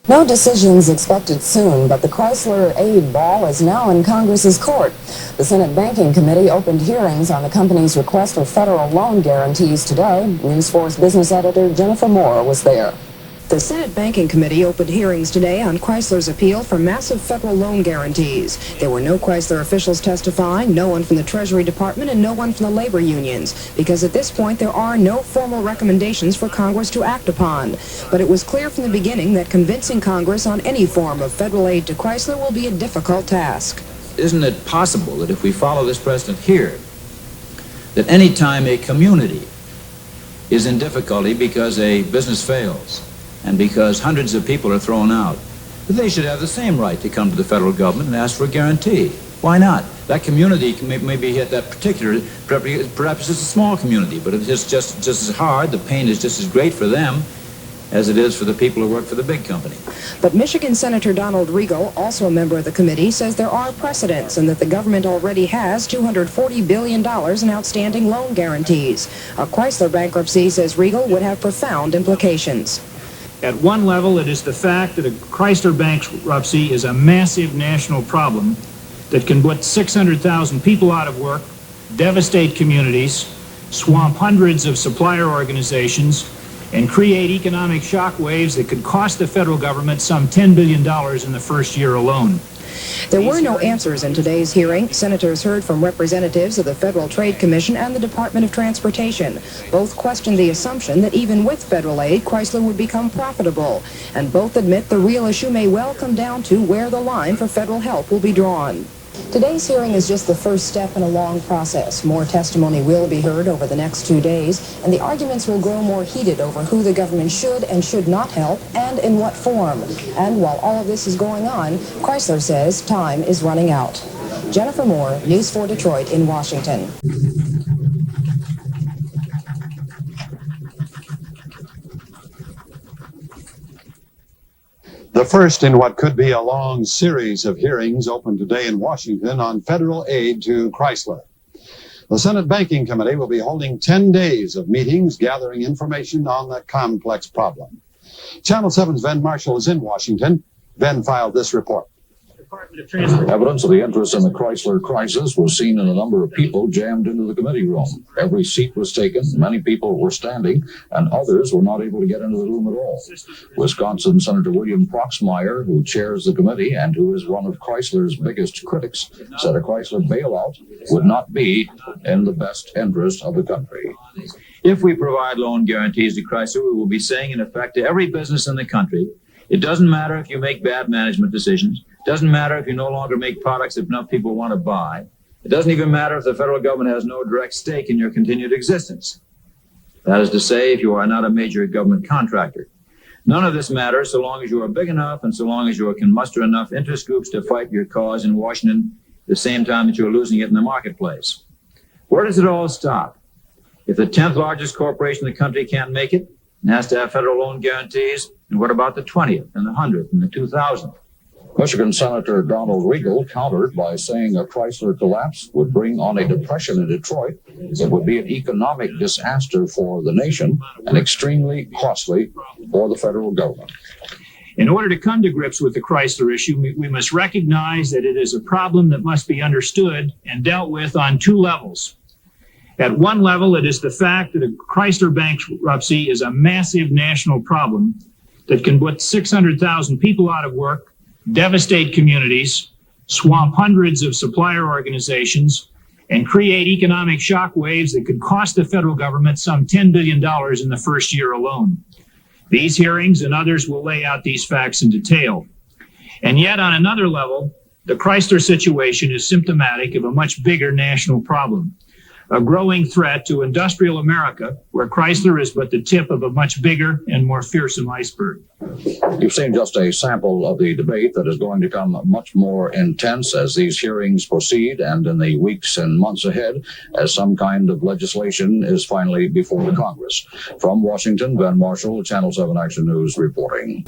No decisions expected soon, but the Chrysler aid ball is now in Congress's court. The Senate Banking Committee opened hearings on the company's request for federal loan guarantees today. News Force business editor Jennifer Moore was there. The Senate Banking Committee opened hearings today on Chrysler's appeal for massive federal loan guarantees. There were no Chrysler officials testifying, no one from the Treasury Department, and no one from the labor unions, because at this point there are no formal recommendations for Congress to act upon. But it was clear from the beginning that convincing Congress on any form of federal aid to Chrysler will be a difficult task. Isn't it possible that if we follow this precedent here, that any time a community is in difficulty because a business fails, and because hundreds of people are thrown out, they should have the same right to come to the federal government and ask for a guarantee? Why not? That community can maybe hit that particular, perhaps it's a small community, but it's just as hard, the pain is just as great for them as it is for the people who work for the big company. But Michigan Senator Donald Regal, also a member of the committee, says there are precedents and that the government already has $240 billion in outstanding loan guarantees. A Chrysler bankruptcy, says Regal, would have profound implications. At one level, it is the fact that a Chrysler bankruptcy is a massive national problem that can put 600,000 people out of work, devastate communities, swamp hundreds of supplier organizations, and create economic shockwaves that could cost the federal government some $10 billion in the first year alone. There were no answers in today's hearing. Senators heard from representatives of the Federal Trade Commission and the Department of Transportation. Both questioned the assumption that even with federal aid, Chrysler would become profitable. And both admit the real issue may well come down to where the line for federal help will be drawn. Today's hearing is just the first step in a long process. More testimony will be heard over the next 2 days, and the arguments will grow more heated over who the government should and should not help, and in what form. And while all of this is going on, Chrysler says time is running out. Jennifer Moore, News 4 Detroit in Washington. The first in what could be a long series of hearings opened today in Washington on federal aid to Chrysler. The Senate Banking Committee will be holding 10 days of meetings gathering information on that complex problem. Channel 7's Ben Marshall is in Washington. Ben filed this report. Evidence of the interest in the Chrysler crisis was seen in a number of people jammed into the committee room. Every seat was taken, many people were standing, and others were not able to get into the room at all. Wisconsin Senator William Proxmire, who chairs the committee and who is one of Chrysler's biggest critics, said a Chrysler bailout would not be in the best interest of the country. If we provide loan guarantees to Chrysler, we will be saying in effect to every business in the country, it doesn't matter if you make bad management decisions. It doesn't matter if you no longer make products that enough people want to buy. It doesn't even matter if the federal government has no direct stake in your continued existence. That is to say, if you are not a major government contractor. None of this matters so long as you are big enough and so long as you can muster enough interest groups to fight your cause in Washington at the same time that you're losing it in the marketplace. Where does it all stop? If the 10th largest corporation in the country can't make it and has to have federal loan guarantees, and what about the 20th and the 100th and the 2000th? Michigan Senator Donald Regal countered by saying a Chrysler collapse would bring on a depression in Detroit. It would be an economic disaster for the nation and extremely costly for the federal government. In order to come to grips with the Chrysler issue, we must recognize that it is a problem that must be understood and dealt with on two levels. At one level, it is the fact that a Chrysler bankruptcy is a massive national problem that can put 600,000 people out of work, devastate communities, swamp hundreds of supplier organizations, and create economic shockwaves that could cost the federal government some $10 billion in the first year alone. These hearings and others will lay out these facts in detail. And yet, on another level, the Chrysler situation is symptomatic of a much bigger national problem, a growing threat to industrial America, where Chrysler is but the tip of a much bigger and more fearsome iceberg. You've seen just a sample of the debate that is going to become much more intense as these hearings proceed and in the weeks and months ahead as some kind of legislation is finally before the Congress. From Washington, Ben Marshall, Channel 7 Action News reporting.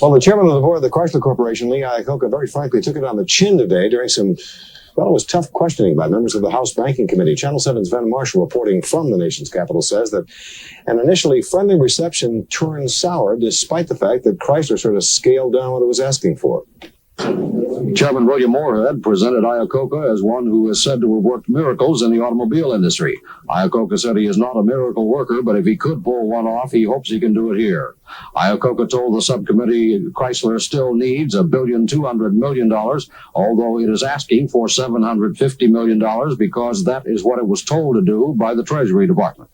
Well, the chairman of the board of the Chrysler Corporation, Lee Iacocca, very frankly took it on the chin today during some Well, it was tough questioning by members of the House Banking Committee. Channel 7's Van Marshall, reporting from the nation's capital, says that an initially friendly reception turned sour despite the fact that Chrysler sort of scaled down what it was asking for. Chairman William Moorhead presented Iacocca as one who is said to have worked miracles in the automobile industry. Iacocca said he is not a miracle worker, but if he could pull one off, he hopes he can do it here. Iacocca told the subcommittee Chrysler still needs $1.2 billion, although it is asking for $750 million because that is what it was told to do by the Treasury Department.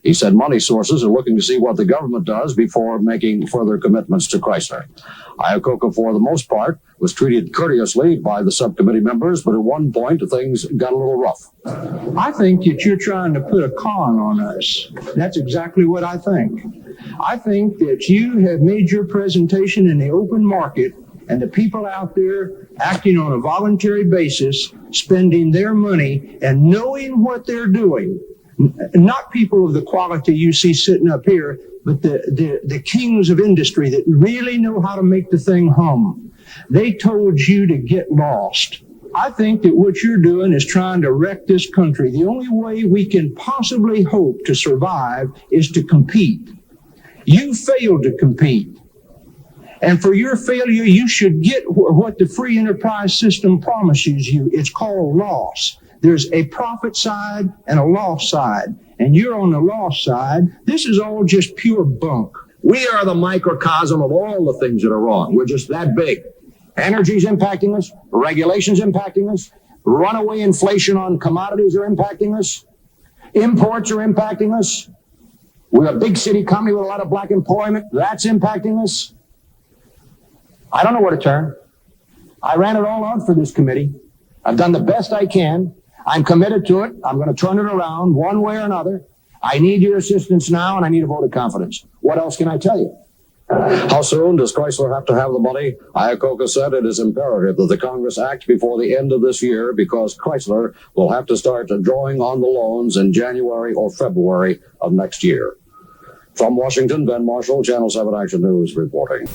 He said money sources are looking to see what the government does before making further commitments to Chrysler. Iacocca, for the most part, was treated courteously by the subcommittee members, but at one point things got a little rough. I think that you're trying to put a con on us. That's exactly what I think. I think that you have made your presentation in the open market, and the people out there acting on a voluntary basis, spending their money and knowing what they're doing. Not people of the quality you see sitting up here, but the kings of industry that really know how to make the thing hum. They told you to get lost. I think that what you're doing is trying to wreck this country. The only way we can possibly hope to survive is to compete. You failed to compete. And for your failure, you should get what the free enterprise system promises you. It's called loss. There's a profit side and a loss side, and you're on the loss side. This is all just pure bunk. We are the microcosm of all the things that are wrong. We're just that big. Energy's impacting us. Regulations impacting us. Runaway inflation on commodities are impacting us. Imports are impacting us. We're a big city company with a lot of black employment. That's impacting us. I don't know where to turn. I ran it all out for this committee. I've done the best I can. I'm committed to it. I'm going to turn it around one way or another. I need your assistance now, and I need a vote of confidence. What else can I tell you? How soon does Chrysler have to have the money? Iacocca said it is imperative that the Congress act before the end of this year because Chrysler will have to start drawing on the loans in January or February of next year. From Washington, Ben Marshall, Channel 7 Action News reporting.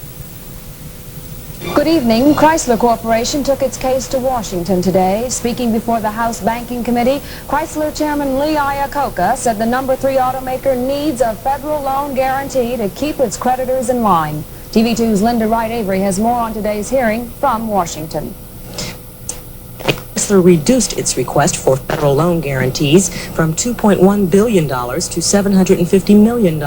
Good evening. Chrysler Corporation took its case to Washington today. Speaking before the House Banking Committee, Chrysler Chairman Lee Iacocca said the number 3 automaker needs a federal loan guarantee to keep its creditors in line. TV2's Linda Wright Avery has more on today's hearing from Washington. Chrysler reduced its request for federal loan guarantees from $2.1 billion to $750 million,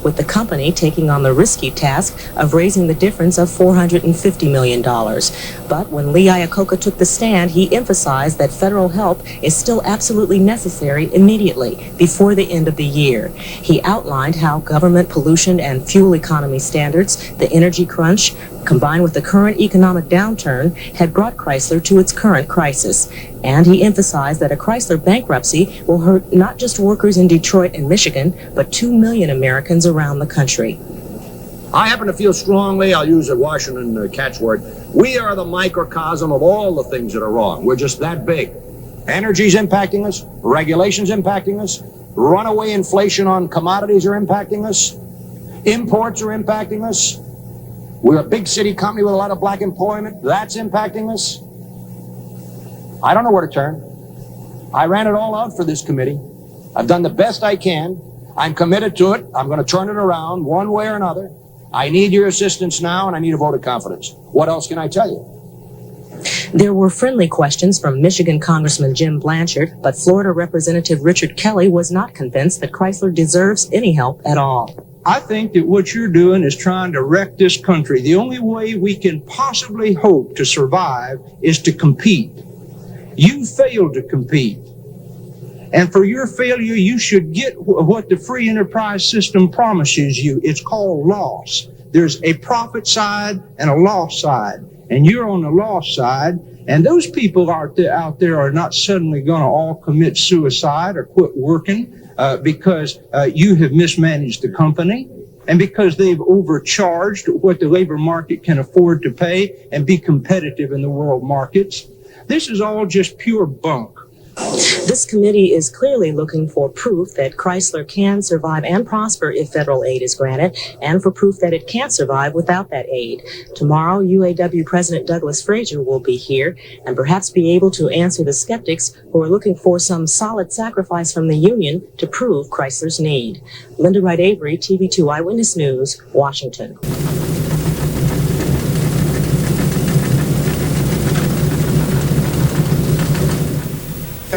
with the company taking on the risky task of raising the difference of $450 million. But when Lee Iacocca took the stand, he emphasized that federal help is still absolutely necessary immediately, before the end of the year. He outlined how government pollution and fuel economy standards, the energy crunch, combined with the current economic downturn, had brought Chrysler to its current crisis. And he emphasized that a Chrysler bankruptcy will hurt not just workers in Detroit and Michigan, but 2 million Americans around the country. I happen to feel strongly, I'll use a Washington catchword, we are the microcosm of all the things that are wrong. We're just that big. Energy's impacting us. Regulations impacting us. Runaway inflation on commodities are impacting us. Imports are impacting us. We're a big city company with a lot of black employment. That's impacting us. I don't know where to turn. I ran it all out for this committee. I've done the best I can. I'm committed to it. I'm going to turn it around one way or another. I need your assistance now, and I need a vote of confidence. What else can I tell you? There were friendly questions from Michigan Congressman Jim Blanchard, but Florida Representative Richard Kelly was not convinced that Chrysler deserves any help at all. I think that what you're doing is trying to wreck this country. The only way we can possibly hope to survive is to compete. You failed to compete. And for your failure, you should get what the free enterprise system promises you. It's called loss. There's a profit side and a loss side. And you're on the loss side. And those people out there are not suddenly going to all commit suicide or quit working because you have mismanaged the company and because they've overcharged what the labor market can afford to pay and be competitive in the world markets. This is all just pure bunk. This committee is clearly looking for proof that Chrysler can survive and prosper if federal aid is granted, and for proof that it can't survive without that aid. Tomorrow, UAW President Douglas Frazier will be here and perhaps be able to answer the skeptics who are looking for some solid sacrifice from the union to prove Chrysler's need. Linda Wright Avery, TV2 Eyewitness News, Washington.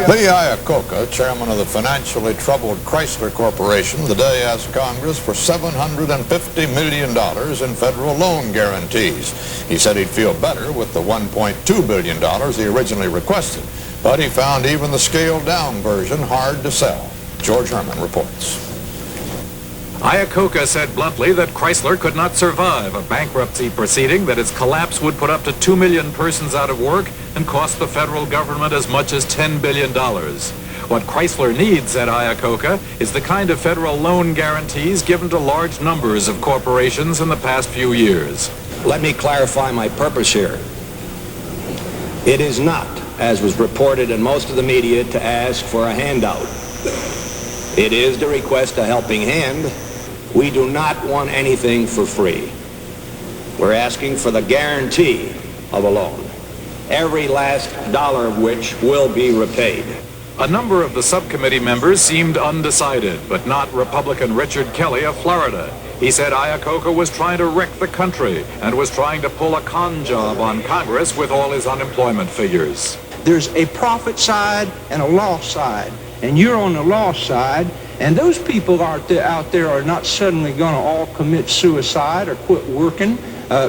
Lee Iacocca, chairman of the financially troubled Chrysler Corporation, today asked Congress for $750 million in federal loan guarantees. He said he'd feel better with the $1.2 billion he originally requested, but he found even the scaled-down version hard to sell. George Herman reports. Iacocca said bluntly that Chrysler could not survive a bankruptcy proceeding, that its collapse would put up to 2 million persons out of work and cost the federal government as much as $10 billion. What Chrysler needs, said Iacocca, is the kind of federal loan guarantees given to large numbers of corporations in the past few years. Let me clarify my purpose here. It is not, as was reported in most of the media, to ask for a handout. It is to request a helping hand. We do not want anything for free. We're asking for the guarantee of a loan, every last dollar of which will be repaid. A number of the subcommittee members seemed undecided, but not Republican Richard Kelly of Florida. He said Iacocca was trying to wreck the country and was trying to pull a con job on Congress with all his unemployment figures. There's a profit side and a loss side, and you're on the loss side. And those people out there are not suddenly going to all commit suicide or quit working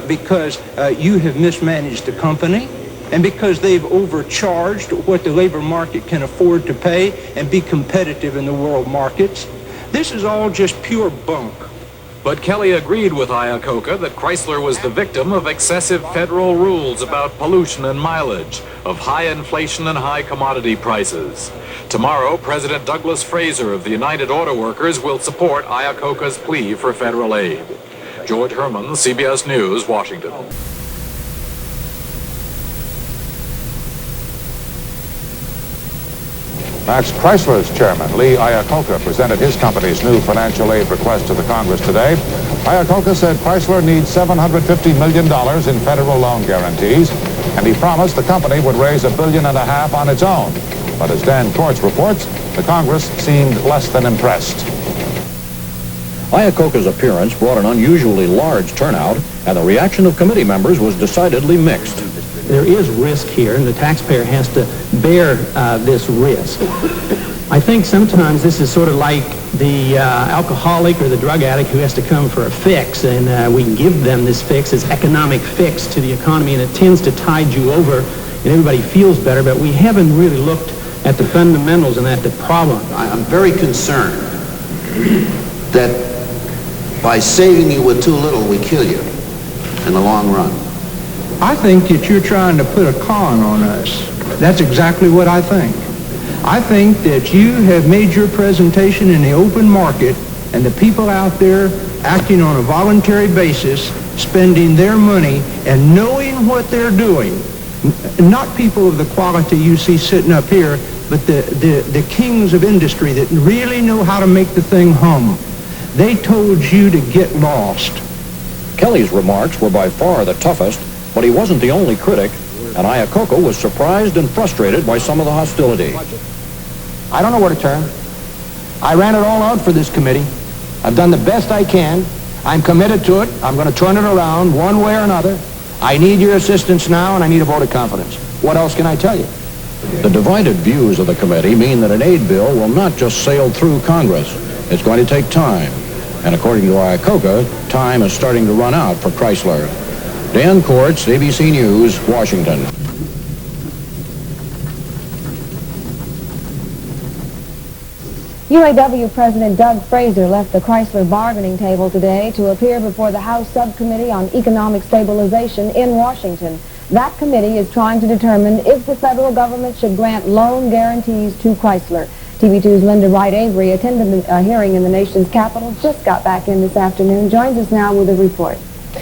because you have mismanaged the company and because they've overcharged what the labor market can afford to pay and be competitive in the world markets. This is all just pure bunk. But Kelly agreed with Iacocca that Chrysler was the victim of excessive federal rules about pollution and mileage, of high inflation and high commodity prices. Tomorrow, President Douglas Frazier of the United Auto Workers will support Iacocca's plea for federal aid. George Herman, CBS News, Washington. That's Chrysler's chairman, Lee Iacocca, presented his company's new financial aid request to the Congress today. Iacocca said Chrysler needs $750 million in federal loan guarantees, and he promised the company would raise $1.5 billion on its own. But as Dan Kortz reports, the Congress seemed less than impressed. Iacocca's appearance brought an unusually large turnout, and the reaction of committee members was decidedly mixed. There is risk here, and the taxpayer has to bear this risk. I think sometimes this is sort of like the alcoholic or the drug addict who has to come for a fix, and we give them this fix, this economic fix to the economy, and it tends to tide you over, and everybody feels better, but we haven't really looked at the fundamentals and at the problem. I'm very concerned that by saving you with too little, we kill you in the long run. I think that you're trying to put a con on us. That's exactly what I think. I think that you have made your presentation in the open market, and the people out there acting on a voluntary basis, spending their money and knowing what they're doing. Not people of the quality you see sitting up here, but the kings of industry that really know how to make the thing hum. They told you to get lost. Kelly's remarks were by far the toughest, but he wasn't the only critic, and Iacocca was surprised and frustrated by some of the hostility. I don't know where to turn. I ran it all out for this committee. I've done the best I can. I'm committed to it. I'm going to turn it around one way or another. I need your assistance now, and I need a vote of confidence. What else can I tell you? The divided views of the committee mean that an aid bill will not just sail through Congress. It's going to take time. And according to Iacocca, time is starting to run out for Chrysler. Dan Kortz, ABC News, Washington. UAW President Doug Frazier left the Chrysler bargaining table today to appear before the House Subcommittee on Economic Stabilization in Washington. That committee is trying to determine if the federal government should grant loan guarantees to Chrysler. TV2's Linda Wright Avery attended a hearing in the nation's capital, just got back in this afternoon, joins us now with a report.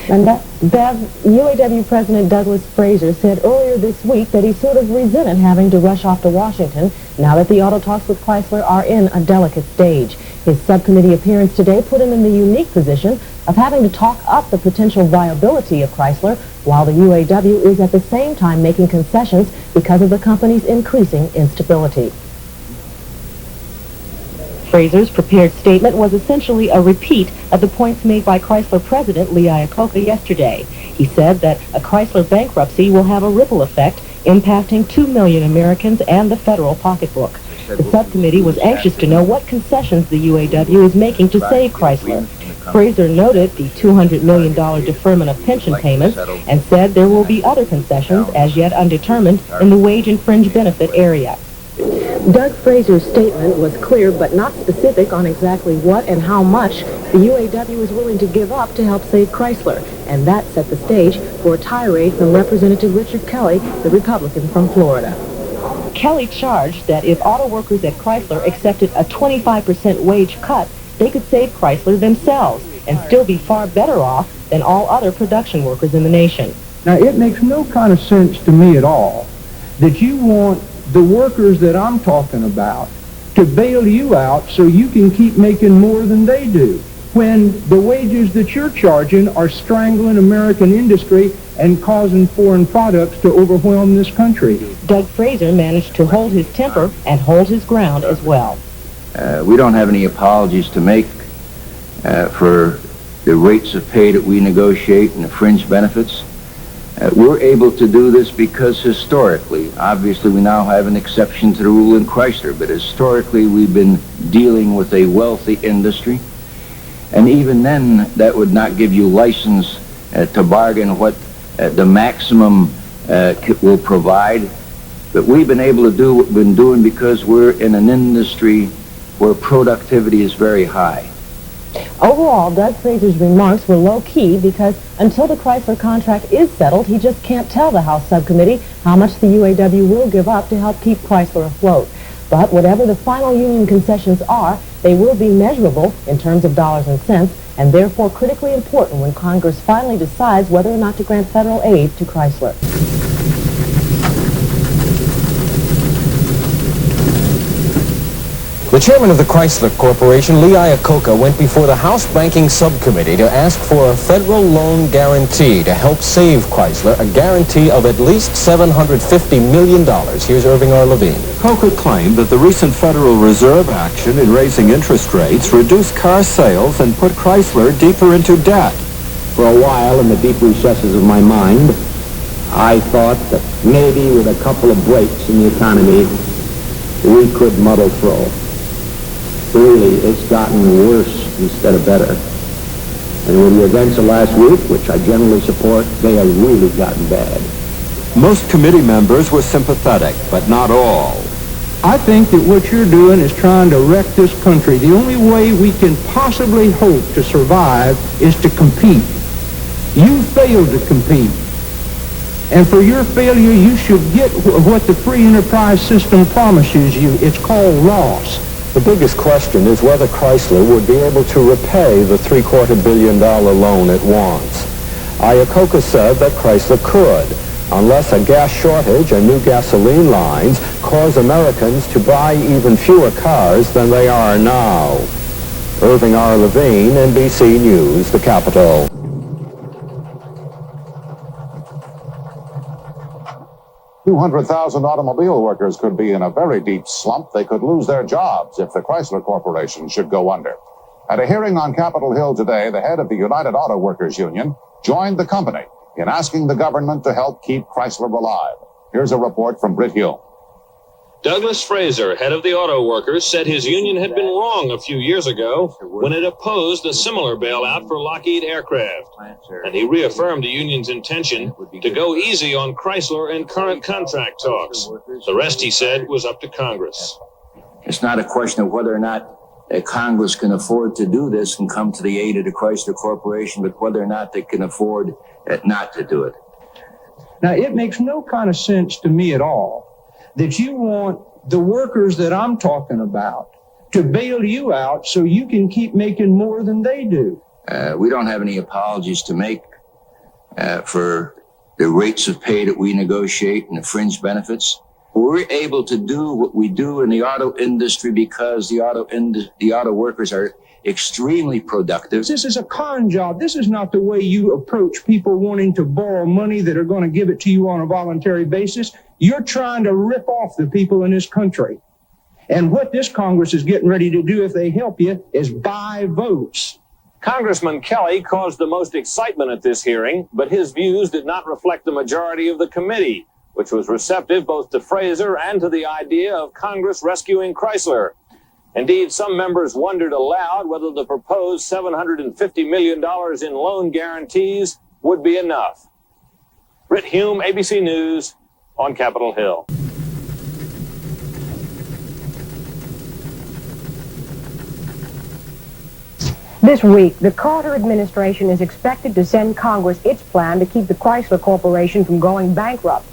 And Bev, UAW President Douglas Fraser said earlier this week that he sort of resented having to rush off to Washington now that the auto talks with Chrysler are in a delicate stage. His subcommittee appearance today put him in the unique position of having to talk up the potential viability of Chrysler while the UAW is at the same time making concessions because of the company's increasing instability. Fraser's prepared statement was essentially a repeat of the points made by Chrysler President Lee Iacocca yesterday. He said that a Chrysler bankruptcy will have a ripple effect impacting 2 million Americans and the federal pocketbook. The subcommittee was anxious to know what concessions the UAW is making to save Chrysler. Fraser noted the $200 million deferment of pension payments and said there will be other concessions as yet undetermined in the wage and fringe benefit area. Doug Fraser's statement was clear but not specific on exactly what and how much the UAW is willing to give up to help save Chrysler, and that set the stage for a tirade from Representative Richard Kelly, the Republican from Florida. Kelly charged that if auto workers at Chrysler accepted a 25% wage cut, they could save Chrysler themselves and still be far better off than all other production workers in the nation. Now, it makes no kind of sense to me at all that you want the workers that I'm talking about to bail you out so you can keep making more than they do, when the wages that you're charging are strangling American industry and causing foreign products to overwhelm this country. Doug Fraser managed to hold his temper and hold his ground as well. We don't have any apologies to make for the rates of pay that we negotiate and the fringe benefits. We're able to do this because historically, obviously we now have an exception to the rule in Chrysler, but historically we've been dealing with a wealthy industry. And even then, that would not give you license to bargain what the maximum will provide. But we've been able to do what we've been doing because we're in an industry where productivity is very high. Overall, Doug Fraser's remarks were low-key because until the Chrysler contract is settled, he just can't tell the House subcommittee how much the UAW will give up to help keep Chrysler afloat. But whatever the final union concessions are, they will be measurable in terms of dollars and cents, and therefore critically important when Congress finally decides whether or not to grant federal aid to Chrysler. The chairman of the Chrysler Corporation, Lee Iacocca, went before the House Banking Subcommittee to ask for a federal loan guarantee to help save Chrysler, a guarantee of at least $750 million. Here's Irving R. Levine. Iacocca claimed that the recent Federal Reserve action in raising interest rates reduced car sales and put Chrysler deeper into debt. For a while, in the deep recesses of my mind, I thought that maybe with a couple of breaks in the economy, we could muddle through. Really, it's gotten worse instead of better. And with the events of last week, which I generally support, they have really gotten bad. Most committee members were sympathetic, but not all. I think that what you're doing is trying to wreck this country. The only way we can possibly hope to survive is to compete. You failed to compete. And for your failure, you should get what the free enterprise system promises you. It's called loss. The biggest question is whether Chrysler would be able to repay the $750 million loan it wants. Iacocca said that Chrysler could, unless a gas shortage and new gasoline lines cause Americans to buy even fewer cars than they are now. Irving R. Levine, NBC News, the Capitol. 200,000 automobile workers could be in a very deep slump. They could lose their jobs if the Chrysler Corporation should go under. At a hearing on Capitol Hill today, the head of the United Auto Workers Union joined the company in asking the government to help keep Chrysler alive. Here's a report from Britt Hume. Douglas Fraser, head of the auto workers, said his union had been wrong a few years ago when it opposed a similar bailout for Lockheed Aircraft. And he reaffirmed the union's intention to go easy on Chrysler in current contract talks. The rest, he said, was up to Congress. It's not a question of whether or not Congress can afford to do this and come to the aid of the Chrysler Corporation, but whether or not they can afford not to do it. Now, it makes no kind of sense to me at all that you want the workers that I'm talking about to bail you out so you can keep making more than they do. We don't have any apologies to make for the rates of pay that we negotiate and the fringe benefits. We're able to do what we do in the auto industry because the auto workers are extremely productive. This is a con job. This is not the way you approach people wanting to borrow money that are going to give it to you on a voluntary basis. You're trying to rip off the people in this country. And what this Congress is getting ready to do, if they help you, is buy votes. Congressman Kelly caused the most excitement at this hearing, but his views did not reflect the majority of the committee, which was receptive both to Fraser and to the idea of Congress rescuing Chrysler. Indeed, some members wondered aloud whether the proposed $750 million in loan guarantees would be enough. Britt Hume, ABC News, on Capitol Hill. This week, the Carter administration is expected to send Congress its plan to keep the Chrysler Corporation from going bankrupt.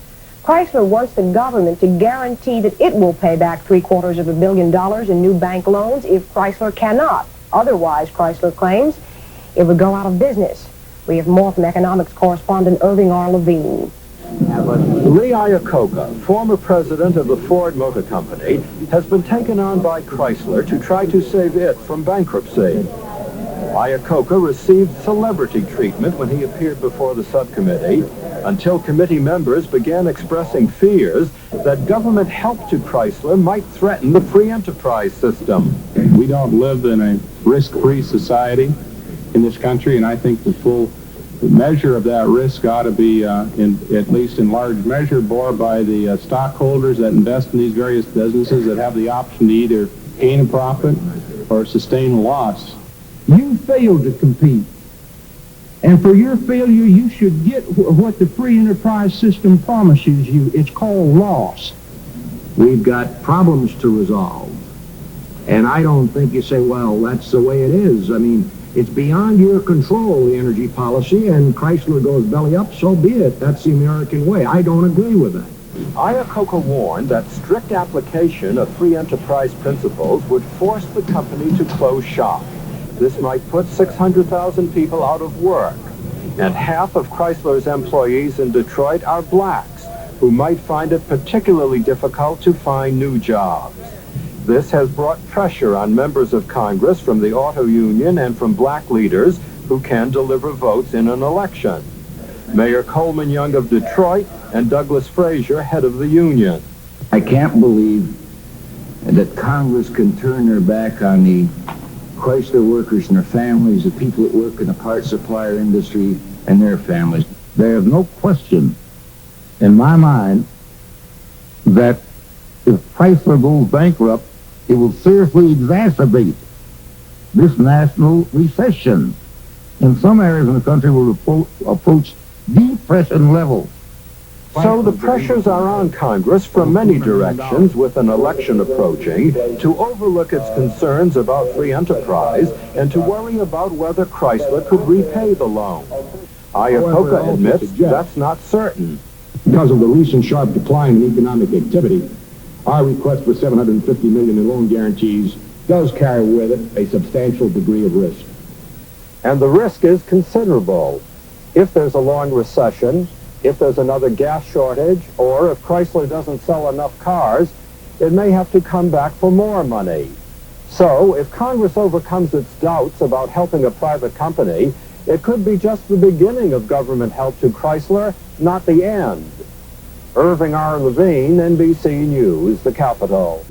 Chrysler wants the government to guarantee that it will pay back $750 million in new bank loans if Chrysler cannot. Otherwise, Chrysler claims, it would go out of business. We have more from economics correspondent Irving R. Levine. Lee Iacocca, former president of the Ford Motor Company, has been taken on by Chrysler to try to save it from bankruptcy. Iacocca received celebrity treatment when he appeared before the subcommittee until committee members began expressing fears that government help to Chrysler might threaten the free enterprise system. We don't live in a risk-free society in this country, and I think the full measure of that risk ought to be, at least in large measure, borne by the stockholders that invest in these various businesses that have the option to either gain a profit or sustain a loss. You failed to compete. And for your failure, you should get what the free enterprise system promises you. It's called loss. We've got problems to resolve. And I don't think you say, well, that's the way it is. I mean, it's beyond your control, the energy policy, and Chrysler goes belly up, so be it. That's the American way. I don't agree with that. Iacocca warned that strict application of free enterprise principles would force the company to close shop. This might put 600,000 people out of work, and half of Chrysler's employees in Detroit are blacks, who might find it particularly difficult to find new jobs. This has brought pressure on members of Congress from the auto union and from black leaders who can deliver votes in an election. Mayor Coleman Young of Detroit and Douglas Frazier, head of the union. I can't believe that Congress can turn their back on the Chrysler workers and their families, the people that work in the parts supplier industry and their families. There is no question in my mind that if Chrysler goes bankrupt, it will seriously exacerbate this national recession. In some areas in the country will approach depression levels. So the pressures are on Congress from many directions, with an election approaching, to overlook its concerns about free enterprise and to worry about whether Chrysler could repay the loan. Iacocca admits that's not certain. Because of the recent sharp decline in economic activity, our request for $750 million in loan guarantees does carry with it a substantial degree of risk. And the risk is considerable. If there's a long recession, if there's another gas shortage, or if Chrysler doesn't sell enough cars, it may have to come back for more money. So, if Congress overcomes its doubts about helping a private company, it could be just the beginning of government help to Chrysler, not the end. Irving R. Levine, NBC News, the Capitol.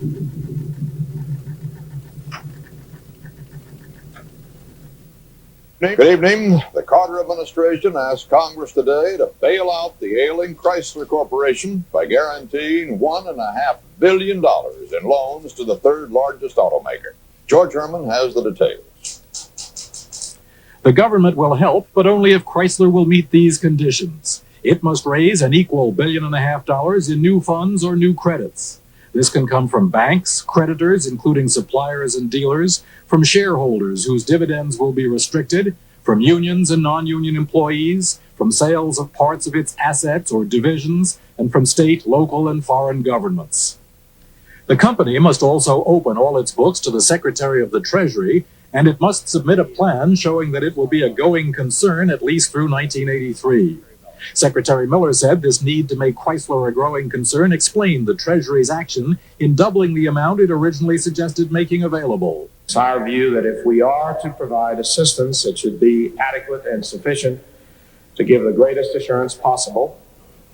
Good evening. The Carter administration asked Congress today to bail out the ailing Chrysler Corporation by guaranteeing $1.5 billion in loans to the third largest automaker. George Herman has the details. The government will help, but only if Chrysler will meet these conditions. It must raise an equal $1.5 billion in new funds or new credits. This can come from banks, creditors, including suppliers and dealers, from shareholders whose dividends will be restricted, from unions and non-union employees, from sales of parts of its assets or divisions, and from state, local, and foreign governments. The company must also open all its books to the Secretary of the Treasury and it must submit a plan showing that it will be a going concern at least through 1983. Secretary Miller said this need to make Chrysler a growing concern explained the Treasury's action in doubling the amount it originally suggested making available. It's our view that if we are to provide assistance, it should be adequate and sufficient to give the greatest assurance possible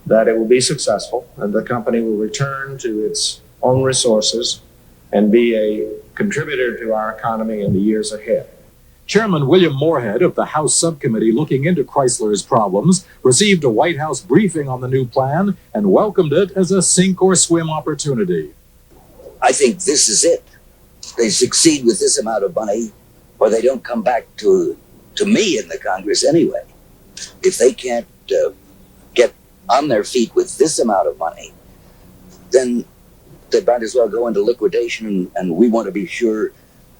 that it will be successful and the company will return to its own resources and be a contributor to our economy in the years ahead. Chairman William Moorhead of the House subcommittee looking into Chrysler's problems received a White House briefing on the new plan and welcomed it as a sink or swim opportunity. I think this is it. They succeed with this amount of money, or they don't come back to me in the Congress anyway. If they can't get on their feet with this amount of money, then they might as well go into liquidation, and we want to be sure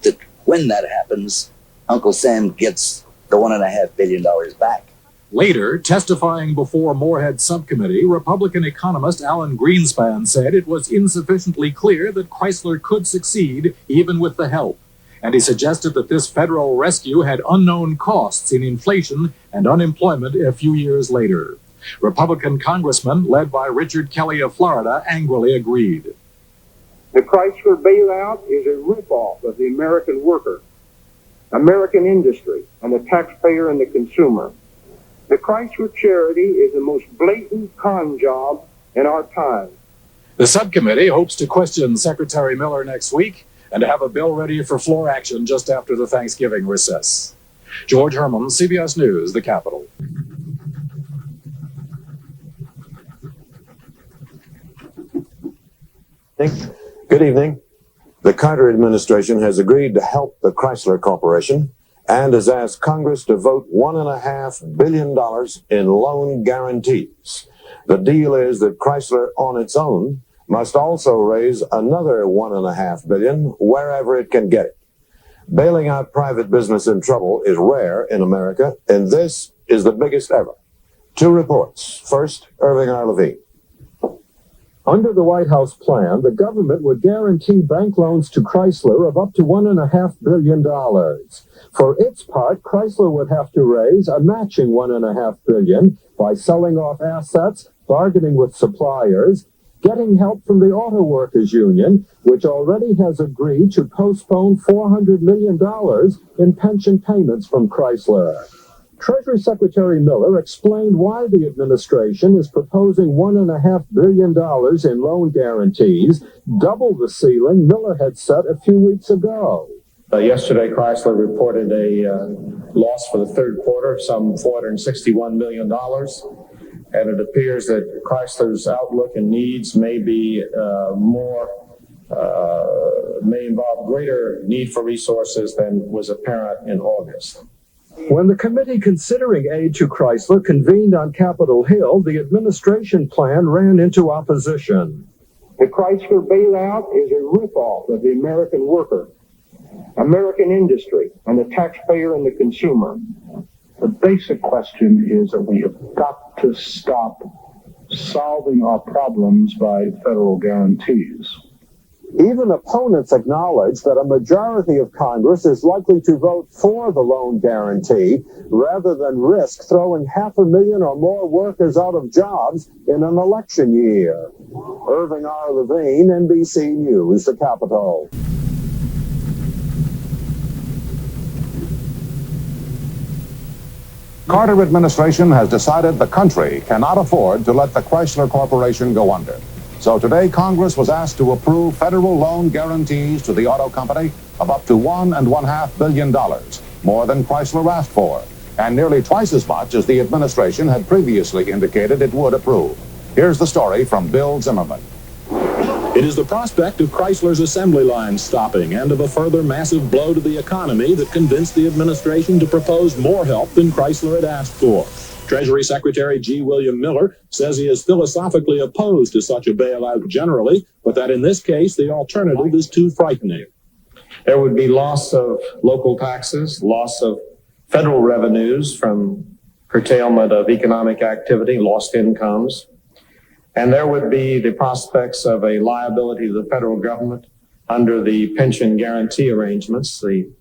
that when that happens, Uncle Sam gets the $1.5 billion back. Later, testifying before Moorhead's subcommittee, Republican economist Alan Greenspan said it was insufficiently clear that Chrysler could succeed even with the help. And he suggested that this federal rescue had unknown costs in inflation and unemployment a few years later. Republican congressmen, led by Richard Kelly of Florida, angrily agreed. The Chrysler bailout is a ripoff of the American worker, American industry, and the taxpayer and the consumer. The Chrysler charity is the most blatant con job in our time. The subcommittee hopes to question Secretary Miller next week and to have a bill ready for floor action just after the Thanksgiving recess. George Herman, CBS News, the Capitol. Good evening. The Carter administration has agreed to help the Chrysler Corporation and has asked Congress to vote $1.5 billion in loan guarantees. The deal is that Chrysler on its own must also raise another $1.5 billion wherever it can get it. Bailing out private business in trouble is rare in America, and this is the biggest ever. Two reports. First, Irving R. Levine. Under the White House plan, the government would guarantee bank loans to Chrysler of up to $1.5 billion. For its part, Chrysler would have to raise a matching $1.5 billion by selling off assets, bargaining with suppliers, getting help from the Auto Workers Union, which already has agreed to postpone $400 million in pension payments from Chrysler. Treasury Secretary Miller explained why the administration is proposing $1.5 billion in loan guarantees, double the ceiling Miller had set a few weeks ago. Yesterday, Chrysler reported a loss for the third quarter of some $461 million. And it appears that Chrysler's outlook and needs may be may involve greater need for resources than was apparent in August. When the committee considering aid to Chrysler convened on Capitol Hill, the administration plan ran into opposition. The Chrysler bailout is a ripoff of the American worker, American industry, and the taxpayer and the consumer. The basic question is that we have got to stop solving our problems by federal guarantees. Even opponents acknowledge that a majority of Congress is likely to vote for the loan guarantee rather than risk throwing 500,000 or more workers out of jobs in an election year. Irving R. Levine, NBC News, the Capitol. Carter administration has decided the country cannot afford to let the Chrysler Corporation go under. So today, Congress was asked to approve federal loan guarantees to the auto company of up to $1.5 billion, more than Chrysler asked for, and nearly twice as much as the administration had previously indicated it would approve. Here's the story from Bill Zimmerman. It is the prospect of Chrysler's assembly line stopping and of a further massive blow to the economy that convinced the administration to propose more help than Chrysler had asked for. Treasury Secretary G. William Miller says he is philosophically opposed to such a bailout generally, but that in this case, the alternative is too frightening. There would be loss of local taxes, loss of federal revenues from curtailment of economic activity, lost incomes, and there would be the prospects of a liability to the federal government under the pension guarantee arrangements. The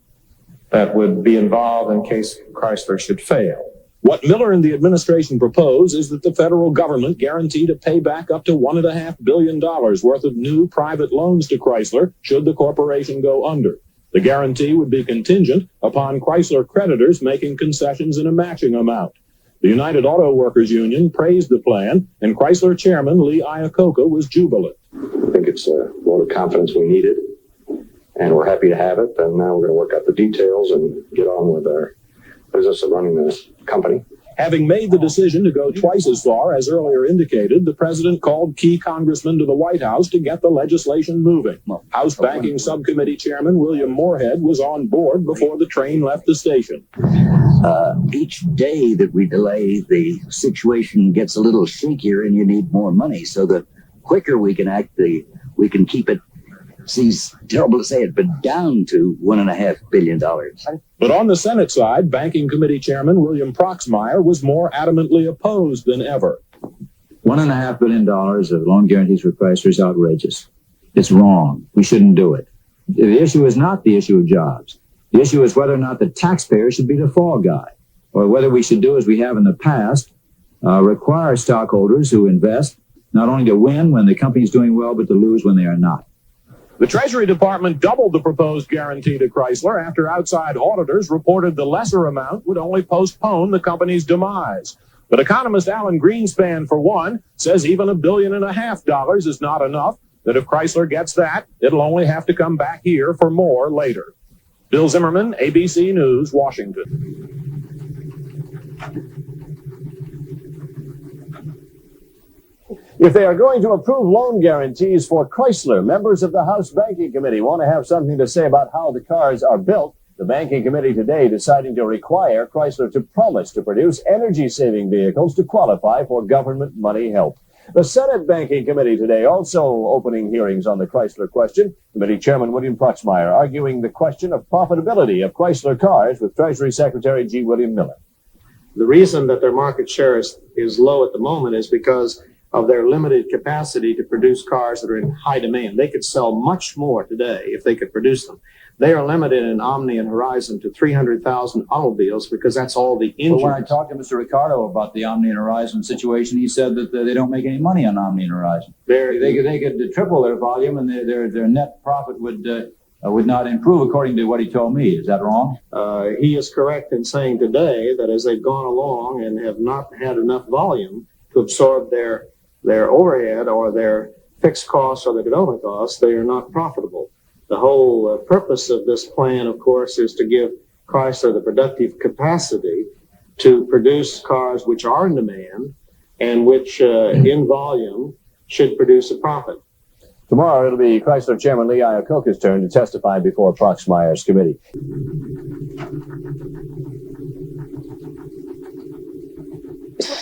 that would be involved in case Chrysler should fail. What Miller and the administration propose is that the federal government guarantee to pay back up to $1.5 billion worth of new private loans to Chrysler should the corporation go under. The guarantee would be contingent upon Chrysler creditors making concessions in a matching amount. The United Auto Workers Union praised the plan, and Chrysler chairman Lee Iacocca was jubilant. I think it's a vote of confidence we needed, and we're happy to have it. And now we're going to work out the details and get on with our business of running the company. Having made the decision to go twice as far as earlier indicated, the president called key congressmen to the White House to get the legislation moving. House Banking Subcommittee Chairman William Moorhead was on board before the train left the station. Each day that we delay, the situation gets a little shakier and you need more money. So the quicker we can act, we can keep it, seems terrible to say it, but down to $1.5 billion. But on the Senate side, Banking Committee Chairman William Proxmire was more adamantly opposed than ever. $1.5 billion of loan guarantees for Chrysler is outrageous. It's wrong. We shouldn't do it. The issue is not the issue of jobs. The issue is whether or not the taxpayer should be the fall guy, or whether we should do as we have in the past, require stockholders who invest not only to win when the company is doing well, but to lose when they are not. The Treasury Department doubled the proposed guarantee to Chrysler after outside auditors reported the lesser amount would only postpone the company's demise. But economist Alan Greenspan, for one, says even $1.5 billion is not enough, that if Chrysler gets that, it'll only have to come back here for more later. Bill Zimmerman, ABC News, Washington. If they are going to approve loan guarantees for Chrysler, members of the House Banking Committee want to have something to say about how the cars are built. The Banking Committee today deciding to require Chrysler to promise to produce energy-saving vehicles to qualify for government money help. The Senate Banking Committee today also opening hearings on the Chrysler question. Committee Chairman William Proxmire arguing the question of profitability of Chrysler cars with Treasury Secretary G. William Miller. The reason that their market share is low at the moment is because of their limited capacity to produce cars that are in high demand. They could sell much more today if they could produce them. They are limited in Omni and Horizon to 300,000 automobiles because that's all the engines. But when I talked to Mr. Ricardo about the Omni and Horizon situation, he said that they don't make any money on Omni and Horizon. They could triple their volume and their net profit would not improve, according to what he told me. Is that wrong? He is correct in saying today that as they've gone along and have not had enough volume to absorb their overhead or their fixed costs or their development costs, they are not profitable. The whole purpose of this plan, of course, is to give Chrysler the productive capacity to produce cars which are in demand and which, in volume, should produce a profit. Tomorrow it'll be Chrysler Chairman Lee Iacocca's turn to testify before Proxmire's committee.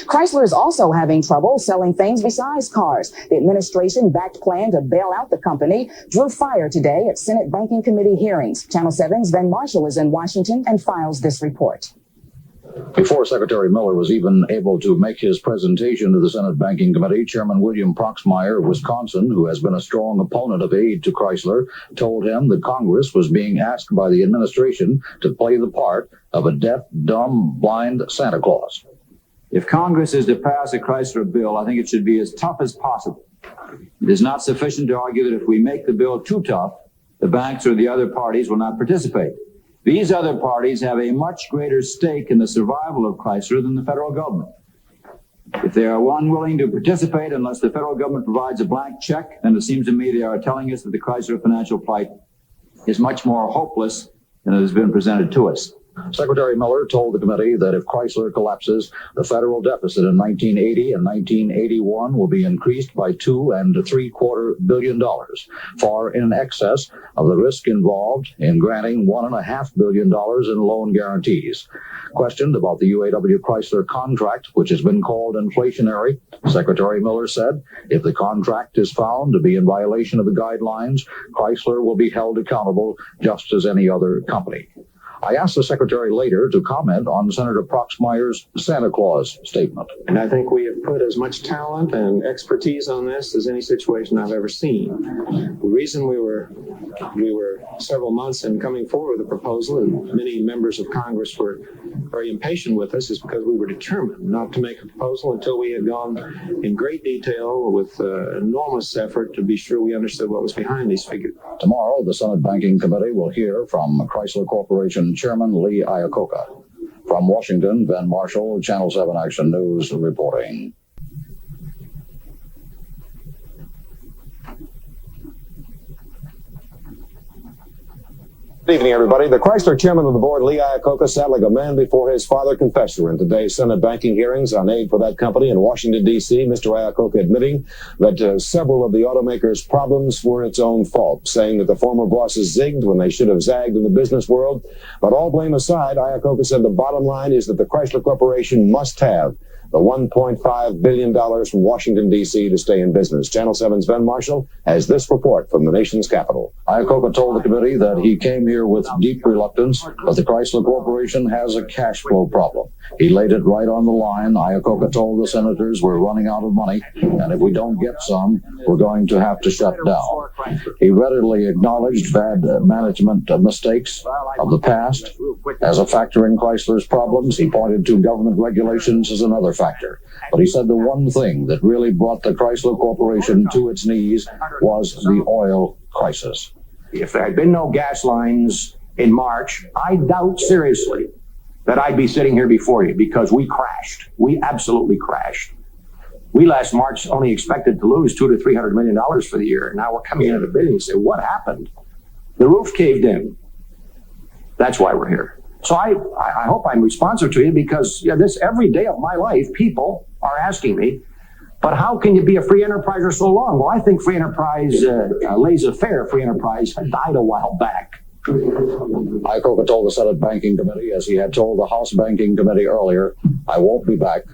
Chrysler is also having trouble selling things besides cars. The administration-backed plan to bail out the company drew fire today at Senate Banking Committee hearings. Channel 7's Ben Marshall is in Washington and files this report. Before Secretary Miller was even able to make his presentation to the Senate Banking Committee, Chairman William Proxmire of Wisconsin, who has been a strong opponent of aid to Chrysler, told him that Congress was being asked by the administration to play the part of a deaf, dumb, blind Santa Claus. If Congress is to pass a Chrysler bill, I think it should be as tough as possible. It is not sufficient to argue that if we make the bill too tough, the banks or the other parties will not participate. These other parties have a much greater stake in the survival of Chrysler than the federal government. If they are unwilling to participate unless the federal government provides a blank check, then it seems to me they are telling us that the Chrysler financial plight is much more hopeless than it has been presented to us. Secretary Miller told the committee that if Chrysler collapses, the federal deficit in 1980 and 1981 will be increased by $2.75 billion, far in excess of the risk involved in granting $1.5 billion in loan guarantees. Questioned about the UAW Chrysler contract, which has been called inflationary, Secretary Miller said, if the contract is found to be in violation of the guidelines, Chrysler will be held accountable just as any other company. I asked the Secretary later to comment on Senator Proxmire's Santa Claus statement. And I think we have put as much talent and expertise on this as any situation I've ever seen. The reason we were several months in coming forward with a proposal, and many members of Congress were very impatient with us, is because we were determined not to make a proposal until we had gone in great detail with enormous effort to be sure we understood what was behind these figures. Tomorrow, the Senate Banking Committee will hear from Chrysler Corporation Chairman Lee Iacocca. From Washington, Ben Marshall, Channel 7 Action News reporting. Good evening, everybody. The Chrysler chairman of the board, Lee Iacocca, sat like a man before his father confessor in today's Senate banking hearings on aid for that company in Washington, D.C., Mr. Iacocca admitting that several of the automakers' problems were its own fault, saying that the former bosses zigged when they should have zagged in the business world. But all blame aside, Iacocca said the bottom line is that the Chrysler Corporation must have the $1.5 billion from Washington, D.C. to stay in business. Channel 7's Ben Marshall has this report from the nation's capital. Iacocca told the committee that he came here with deep reluctance, but the Chrysler Corporation has a cash flow problem. He laid it right on the line. Iacocca told the senators we're running out of money, and if we don't get some, we're going to have to shut down. He readily acknowledged bad management mistakes of the past as a factor in Chrysler's problems. He pointed to government regulations as another factor. But he said the one thing that really brought the Chrysler Corporation to its knees was the oil crisis. If there had been no gas lines in March, I doubt seriously that I'd be sitting here before you, because we crashed. We absolutely crashed. We last March only expected to lose $200 to $300 million for the year. Now we're coming in at $1 billion and say, what happened? The roof caved in. That's why we're here. So I hope I'm responsive to you, because this every day of my life, people are asking me, but how can you be a free enterpriser so long? Well, I think free enterprise, laissez-faire free enterprise died a while back. Iacocca told the Senate Banking Committee, as he had told the House Banking Committee earlier, I won't be back.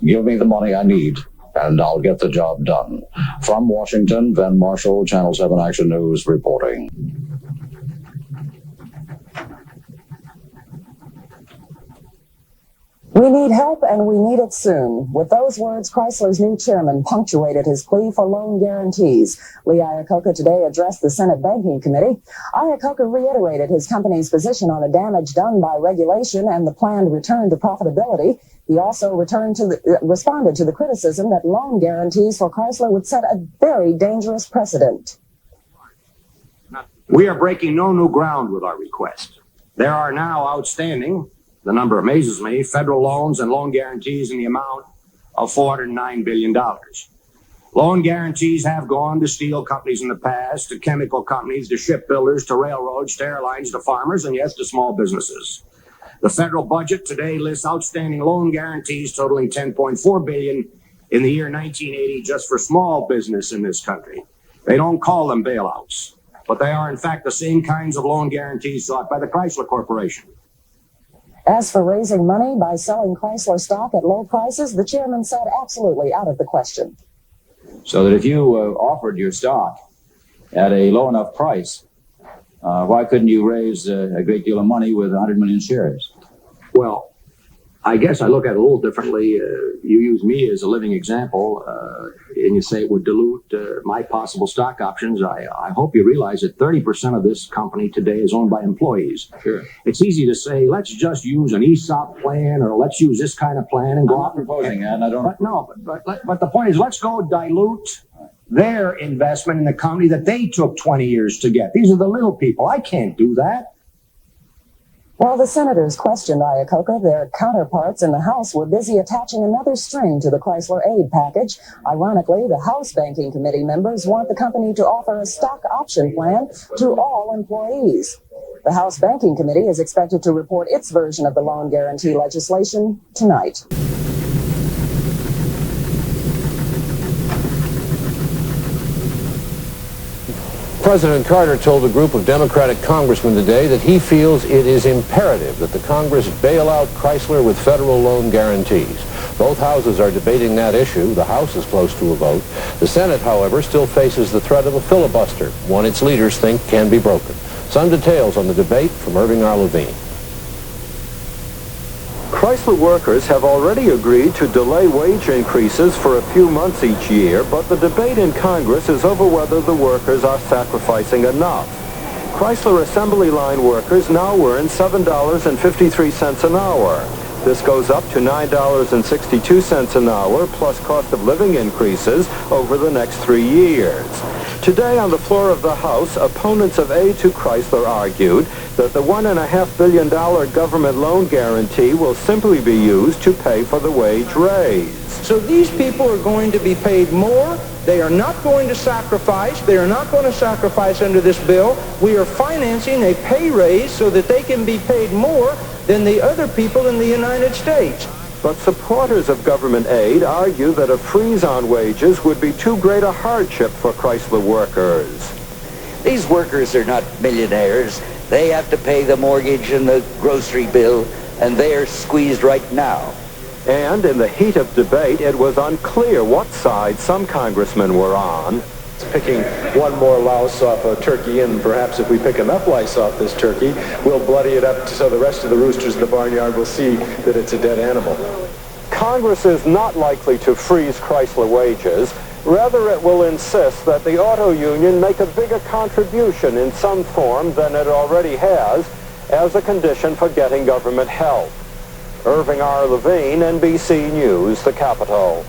Give me the money I need, and I'll get the job done. From Washington, Ben Marshall, Channel 7 Action News reporting. We need help, and we need it soon. With those words, Chrysler's new chairman punctuated his plea for loan guarantees. Lee Iacocca today addressed the Senate Banking Committee. Iacocca reiterated his company's position on the damage done by regulation and the planned return to profitability. He also responded to the criticism that loan guarantees for Chrysler would set a very dangerous precedent. We are breaking no new ground with our request. There are now outstanding, the number amazes me, federal loans and loan guarantees in the amount of $409 billion. Loan guarantees have gone to steel companies in the past, to chemical companies, to shipbuilders, to railroads, to airlines, to farmers, and yes, to small businesses. The federal budget today lists outstanding loan guarantees totaling $10.4 billion in the year 1980 just for small business in this country. They don't call them bailouts, but they are in fact the same kinds of loan guarantees sought by the Chrysler Corporation. As for raising money by selling Chrysler stock at low prices, the chairman said absolutely out of the question. So that if you offered your stock at a low enough price, why couldn't you raise a great deal of money with 100 million shares? Well, I guess I look at it a little differently. You use me as a living example, and you say it would dilute my possible stock options. I hope you realize that 30% of this company today is owned by employees. Sure. It's easy to say, let's just use an ESOP plan, or let's use this kind of plan and go out. I'm not proposing that, and I don't. But the point is, let's go dilute their investment in the company that they took 20 years to get. These are the little people. I can't do that. While the senators questioned Iacocca, their counterparts in the House were busy attaching another string to the Chrysler aid package. Ironically, the House Banking Committee members want the company to offer a stock option plan to all employees. The House Banking Committee is expected to report its version of the loan guarantee legislation tonight. President Carter told a group of Democratic congressmen today that he feels it is imperative that the Congress bail out Chrysler with federal loan guarantees. Both houses are debating that issue. The House is close to a vote. The Senate, however, still faces the threat of a filibuster, one its leaders think can be broken. Some details on the debate from Irving R. Levine. Chrysler workers have already agreed to delay wage increases for a few months each year, but the debate in Congress is over whether the workers are sacrificing enough. Chrysler assembly line workers now earn $7.53 an hour. This goes up to $9.62 an hour, plus cost of living increases over the next 3 years. Today on the floor of the House, opponents of aid to Chrysler argued that the $1.5 billion government loan guarantee will simply be used to pay for the wage raise. So these people are going to be paid more. They are not going to sacrifice. They are not going to sacrifice under this bill. We are financing a pay raise so that they can be paid more than the other people in the United States. But supporters of government aid argue that a freeze on wages would be too great a hardship for Chrysler workers. These workers are not millionaires. They have to pay the mortgage and the grocery bill, and they are squeezed right now. And in the heat of debate, it was unclear what side some congressmen were on. Picking one more louse off a turkey, and perhaps if we pick enough lice off this turkey, we'll bloody it up so the rest of the roosters in the barnyard will see that it's a dead animal. Congress is not likely to freeze Chrysler wages. Rather, it will insist that the auto union make a bigger contribution in some form than it already has as a condition for getting government help. Irving R. Levine, NBC News, the Capitol.